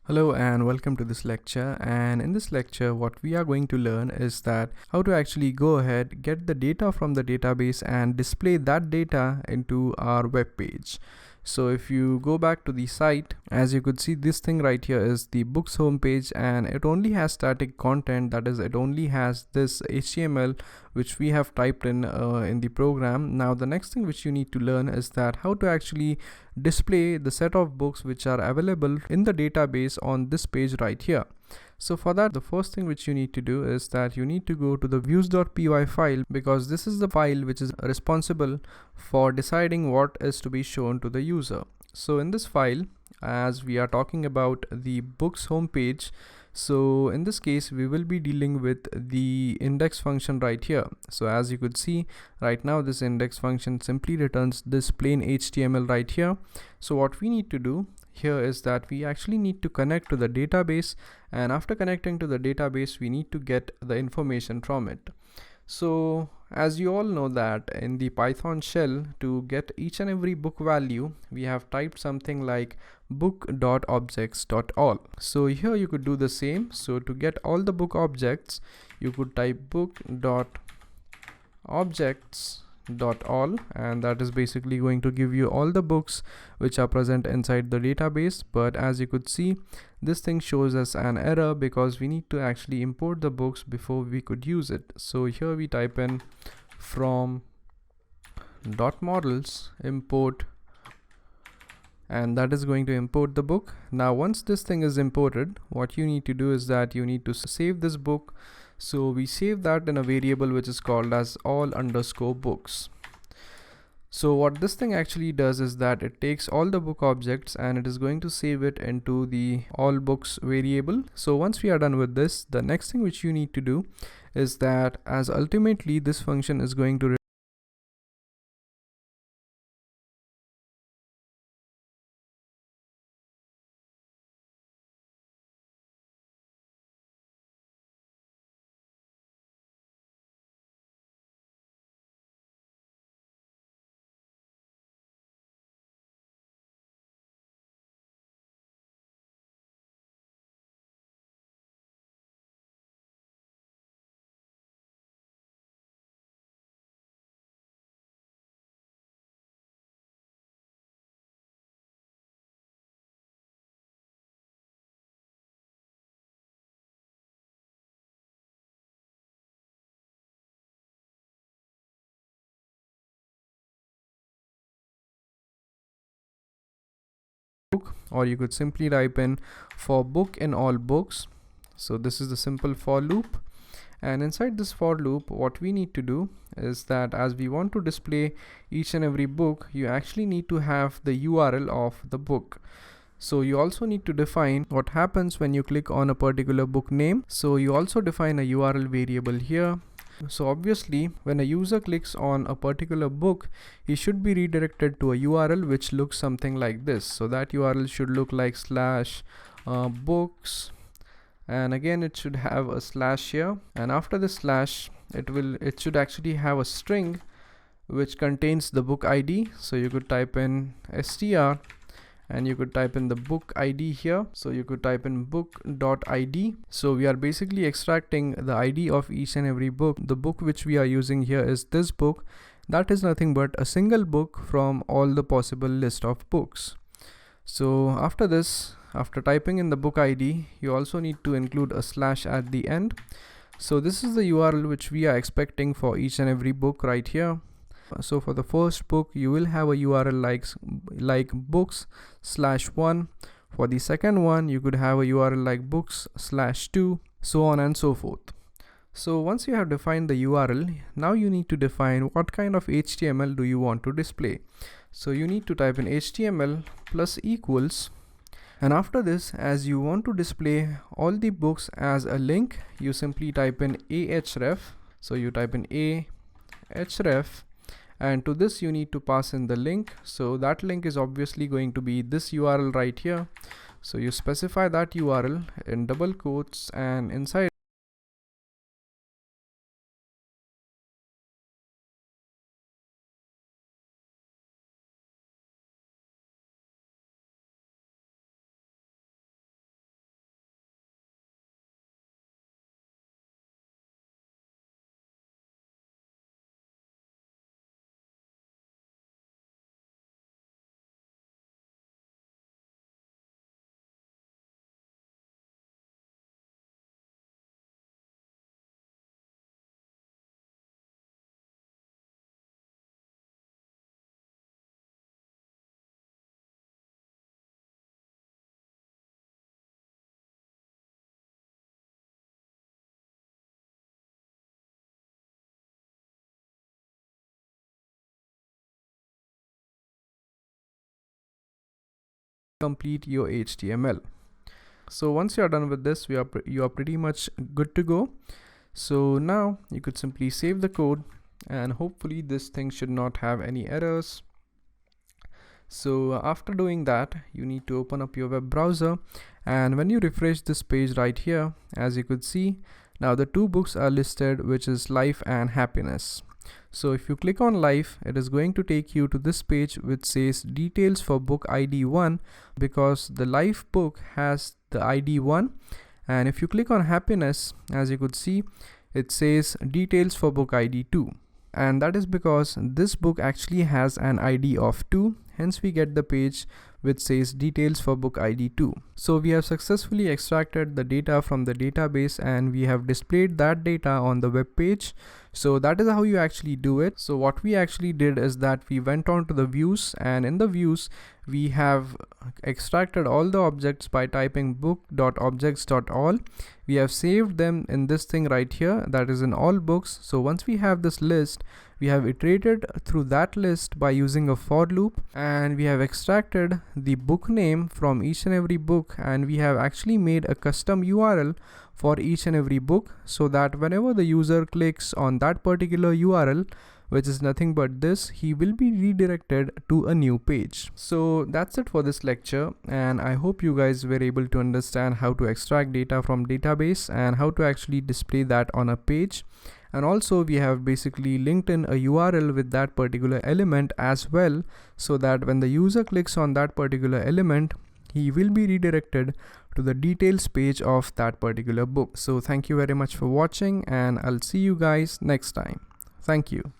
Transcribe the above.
Hello and welcome to this lecture, and in this lecture what we are going to learn is that how to actually go ahead, get the data from the database and display that data into our web page. So if you go back to the site, as you could see, this thing right here is the books homepage, and it only has static content. That is, it only has this HTML which we have typed in the program. Now the next thing which you need to learn is that how to actually display the set of books which are available in the database on this page right here. So for that, the first thing which you need to do is that you need to go to the views.py file, because this is the file which is responsible for deciding what is to be shown to the user. So in this file, as we are talking about the books homepage, so in this case we will be dealing with the index function right here. So as you could see right now, this index function simply returns this plain HTML right here. So what we need to do here is that we actually need to connect to the database, and after connecting to the database we need to get the information from it. So as you all know that in the Python shell, to get each and every book value, we have typed something like book.objects.all. So here you could do the same. So to get all the book objects, you could type book.objects.all, and that is basically going to give you all the books which are present inside the database. But as you could see, this thing shows us an error because we need to actually import the books before we could use it. So here we type in from .models import, and that is going to import the book. Now once this thing is imported, what you need to do is that you need to save this book. So we save that in a variable which is called as all_books. So what this thing actually does is that it takes all the book objects and it is going to save it into the all books variable. So once we are done with this, the next thing which you need to do is that, as ultimately this function is going to book, or you could simply type in for book in all books. So this is the simple for loop, and inside this for loop what we need to do is that as we want to display each and every book, you actually need to have the URL of the book. So you also need to define what happens when you click on a particular book name. So you also define a URL variable here. So obviously when a user clicks on a particular book, he should be redirected to a URL which looks something like this. So that URL should look like /books, and again it should have a slash here, and after the slash it should actually have a string which contains the book ID. So you could type in str and you could type in the book ID here. So you could type in book.id. So we are basically extracting the ID of each and every book. The book which we are using here is this book. That is nothing but a single book from all the possible list of books. So after this, after typing in the book ID, you also need to include a slash at the end. So this is the URL which we are expecting for each and every book right here. So for the first book, you will have a URL like books/1. For the second one, you could have a URL like books/2, so on and so forth. So once you have defined the URL, now you need to define what kind of HTML do you want to display. So you need to type in HTML plus equals, and after this, as you want to display all the books as a link, you simply type in ahref. So you type in ahref, and to this you need to pass in the link. So that link is obviously going to be this URL right here. So you specify that URL in double quotes, and inside complete your HTML. So once you are done with this, you are pretty much good to go. So now you could simply save the code, and hopefully this thing should not have any errors. So after doing that, you need to open up your web browser, and when you refresh this page right here, as you could see, now the two books are listed, which is Life and Happiness. So if you click on Life, it is going to take you to this page which says details for book ID 1, because the Life book has the ID 1. And if you click on Happiness, as you could see, it says details for book ID 2. And that is because this book actually has an ID of 2, hence we get the page which says details for book ID 2. So we have successfully extracted the data from the database and we have displayed that data on the web page. So that is how you actually do it. So what we actually did is that we went on to the views, and in the views we have extracted all the objects by typing book.objects.all. We have saved them in this thing right here, that is in all books. So once we have this list, we have iterated through that list by using a for loop, and we have extracted the book name from each and every book, and we have actually made a custom URL for each and every book, so that whenever the user clicks on that particular URL, which is nothing but this, he will be redirected to a new page. So that's it for this lecture, and I hope you guys were able to understand how to extract data from database and how to actually display that on a page. And also we have basically linked in a URL with that particular element as well, so that when the user clicks on that particular element, he will be redirected to the details page of that particular book. So thank you very much for watching, and I'll see you guys next time. Thank you.